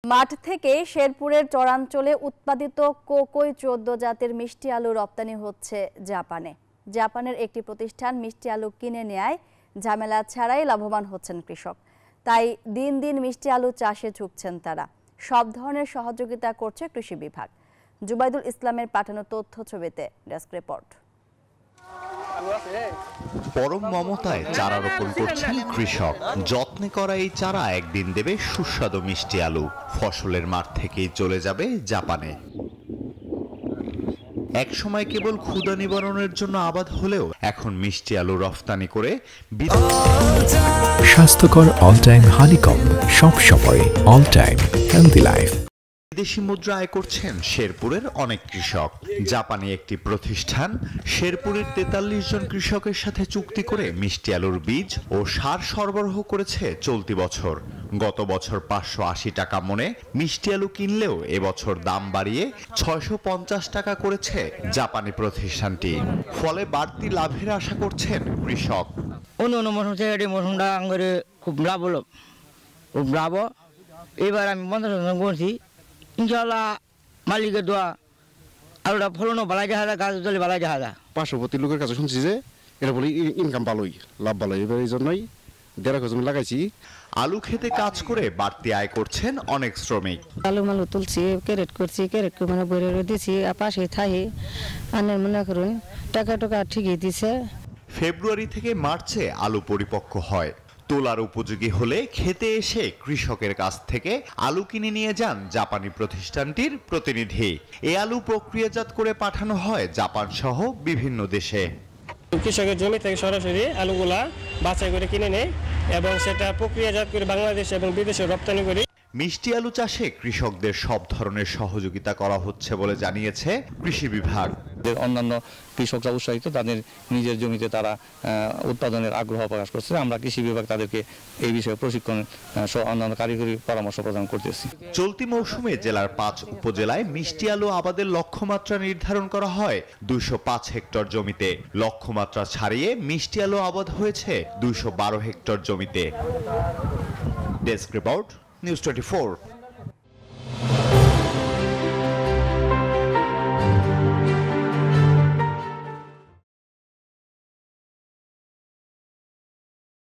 মাঠ থেকে শেরপুরের চরাঞ্চলে উৎপাদিত কোকোই ১৪ জাতের মিষ্টি আলু রপ্তানি হচ্ছে জাপানে। জাপানের একটি প্রতিষ্ঠান মিষ্টি আলু কিনে নেয় ঝামেলা ছাড়াই লাভবান হচ্ছেন কৃষক। তাই দিন দিন মিষ্টি আলু চাষে ঝুঁকছেন তারা। সব ধরনের সহযোগিতা করছে কৃষি বিভাগ। জুবাইদুল ইসলামের পাঠানো তথ্য ছবিতে ডেস্ক রিপোর্ট। পরম মমতায় চারা রোপণ করছেন কৃষক। যত্নে করা এই চারা একদিন দেবে সুস্বাদু মিষ্টি আলু। ফসলের মাঠ থেকেই চলে যাবে জাপানে। এক সময় কেবল ক্ষুধা নিবারণের জন্য আবাদ হলেও এখন মিষ্টি আলু রফতানি করে স্বাস্থ্যকর অল টাইম হানিকম, সব সময় অল টাইম হেলদি লাইফ। বিদেশি মুদ্রা আয় করছেন শেরপুরের অনেক কৃষক। জাপানি একটি প্রতিষ্ঠান শেরপুরের ৪৩ জন কৃষকের সাথে চুক্তি করে মিষ্টি আলুর বীজ ও সার সরবরাহ করেছে চলতি বছর। গত বছর ৫৮০ টাকা মনে মিষ্টি আলু কিনলেও এবছর দাম বাড়িয়ে ৬৫০ টাকা করেছে জাপানি প্রতিষ্ঠানটি। ফলে বাড়তি লাভের আশা করছেন কৃষক। অন্য মৌসুম থেকে এই মৌসুমটা করে খুব লাভ হলো, খুব লাভ। এবার আমি ৫০ করছি, ইনশাল্লাহ মালিকের দোয়া আলুটা ফলনও ভালাই দেখা যায়, গাছ জলে ভালাই দেখা যায়। পার্শ্ববর্তী লোকের কাছে শুনছি যে এটা বলে ইনকাম ভালোই, লাভ ভালোই। এবার এই জন্যই ১.৫ জমি লাগাইছি। আলু খেতে কাজ করে বাড়তি আয় করছেন অনেক শ্রমিক। আলু মালু তুলছি, ক্যারেট করছি, ক্যারেট মানে বইরে দিছি, পাশে থাকি আনের মনে করুন টাকা টাকা ঠিকই দিছে। ফেব্রুয়ারি থেকে মার্চে আলু পরিপক্ক হয়। তোলার উপযোগী হলে খেতে এসে কৃষকের কাছ থেকে আলু কিনে নিয়ে যান জাপানি প্রতিষ্ঠানটির প্রতিনিধি। এ আলু প্রক্রিয়াজাত করে পাঠানো হয় জাপান সহ বিভিন্ন দেশে। কৃষকের জমি থেকে সরাসরি আলুগুলা বাছাই করে কিনে নেয় এবং সেটা প্রক্রিয়াজাত করে বাংলাদেশ এবং বিদেশে রপ্তানি করি। মিষ্টি আলু চাষে কৃষকদের সব ধরনের সহযোগিতা করা হচ্ছে বলে জানিয়েছে কৃষি বিভাগ। অন্যান্য কৃষকরা উৎসাহিত, তাদের নিজের জমিতে তারা উৎপাদনের আগ্রহ প্রকাশ করছে। আমরা কৃষি বিভাগ তাদেরকে এই বিষয়ে প্রশিক্ষণ সহ অন্যান্য কারিগরি পরামর্শ প্রদান করতেছি। চলতি মৌসুমে জেলার ৫ উপজেলায় মিষ্টি আলু আবাদের লক্ষ্যমাত্রা নির্ধারণ করা হয় ২০৫ হেক্টর জমিতে। লক্ষ্যমাত্রা ছাড়িয়ে মিষ্টি আলু আবাদ হয়েছে ২১২ হেক্টর জমিতে। Desk report, news 24।